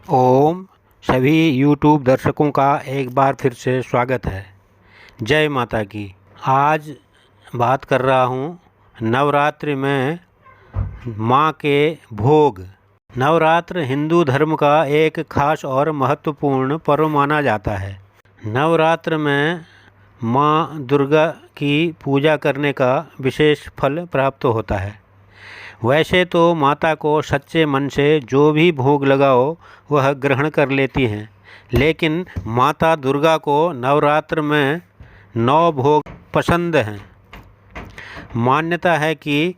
ओम सभी यूट्यूब दर्शकों का एक बार फिर से स्वागत है। जय माता की। आज बात कर रहा हूँ नवरात्रि में माँ के भोग। नवरात्र हिंदू धर्म का एक खास और महत्वपूर्ण पर्व माना जाता है। नवरात्र में माँ दुर्गा की पूजा करने का विशेष फल प्राप्त होता है। वैसे तो माता को सच्चे मन से जो भी भोग लगाओ वह ग्रहण कर लेती हैं, लेकिन माता दुर्गा को नवरात्र में 9 भोग पसंद हैं। मान्यता है कि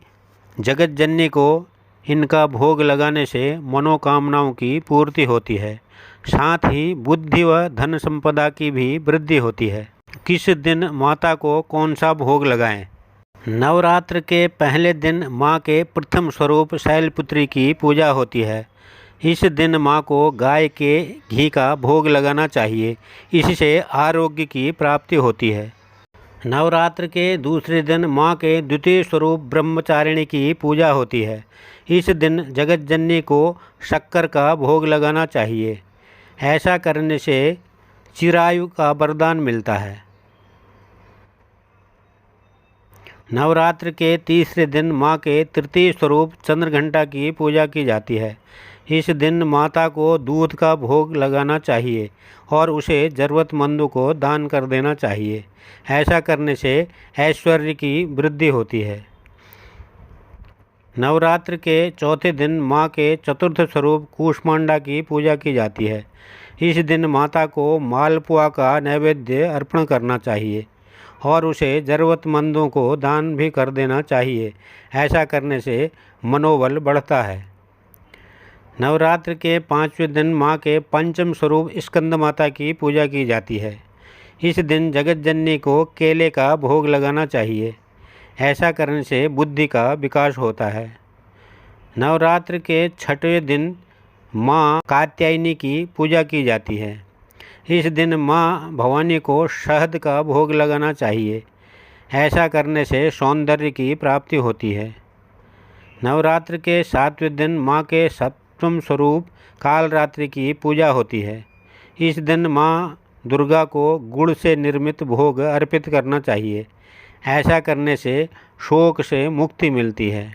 जगत जननी को इनका भोग लगाने से मनोकामनाओं की पूर्ति होती है, साथ ही बुद्धि व धन संपदा की भी वृद्धि होती है। किस दिन माता को कौन सा भोग लगाएं? नवरात्र के पहले दिन माँ के प्रथम स्वरूप शैलपुत्री की पूजा होती है। इस दिन माँ को गाय के घी का भोग लगाना चाहिए, इससे आरोग्य की प्राप्ति होती है। नवरात्र के दूसरे दिन माँ के द्वितीय स्वरूप ब्रह्मचारिणी की पूजा होती है। इस दिन जगत जननी को शक्कर का भोग लगाना चाहिए। ऐसा करने से चिरायु का वरदान मिलता है। नवरात्र के तीसरे दिन माँ के तृतीय स्वरूप चंद्रघंटा की पूजा की जाती है। इस दिन माता को दूध का भोग लगाना चाहिए और उसे ज़रूरतमंदों को दान कर देना चाहिए। ऐसा करने से ऐश्वर्य की वृद्धि होती है। नवरात्र के चौथे दिन माँ के चतुर्थ स्वरूप कूष्मांडा की पूजा की जाती है। इस दिन माता को मालपुआ का नैवेद्य अर्पण करना चाहिए और उसे ज़रूरतमंदों को दान भी कर देना चाहिए। ऐसा करने से मनोबल बढ़ता है। नवरात्र के 5वें दिन माँ के पंचम स्वरूप स्कंद माता की पूजा की जाती है। इस दिन जगत जननी को केले का भोग लगाना चाहिए। ऐसा करने से बुद्धि का विकास होता है। नवरात्र के 6वें दिन माँ कात्यायनी की पूजा की जाती है। इस दिन माँ भवानी को शहद का भोग लगाना चाहिए। ऐसा करने से सौंदर्य की प्राप्ति होती है। नवरात्र के 7वें दिन माँ के सप्तम स्वरूप कालरात्रि की पूजा होती है। इस दिन माँ दुर्गा को गुड़ से निर्मित भोग अर्पित करना चाहिए। ऐसा करने से शोक से मुक्ति मिलती है।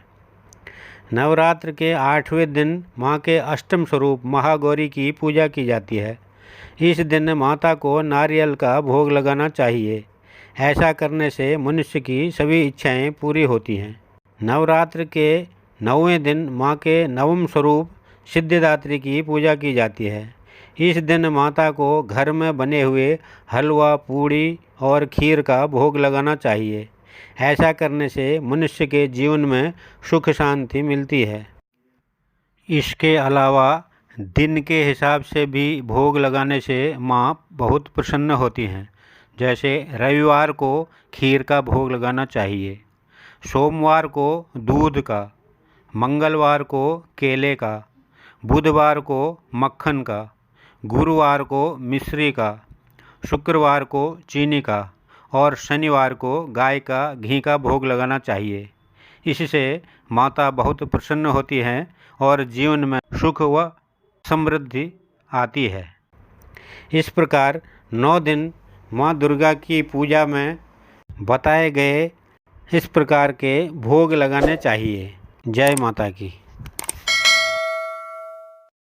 नवरात्र के 8वें दिन माँ के अष्टम स्वरूप महागौरी की पूजा की जाती है। इस दिन माता को नारियल का भोग लगाना चाहिए। ऐसा करने से मनुष्य की सभी इच्छाएं पूरी होती हैं। नवरात्र के 9वें दिन माँ के नवम स्वरूप सिद्धिदात्री की पूजा की जाती है। इस दिन माता को घर में बने हुए हलवा, पूड़ी और खीर का भोग लगाना चाहिए। ऐसा करने से मनुष्य के जीवन में सुख शांति मिलती है। इसके अलावा दिन के हिसाब से भी भोग लगाने से माँ बहुत प्रसन्न होती हैं। जैसे रविवार को खीर का भोग लगाना चाहिए, सोमवार को दूध का, मंगलवार को केले का, बुधवार को मक्खन का, गुरुवार को मिश्री का, शुक्रवार को चीनी का और शनिवार को गाय का घी का भोग लगाना चाहिए। इससे माता बहुत प्रसन्न होती हैं और जीवन में सुख व समृद्धि आती है। इस प्रकार 9 दिन माँ दुर्गा की पूजा में बताए गए इस प्रकार के भोग लगाने चाहिए। जय माता की।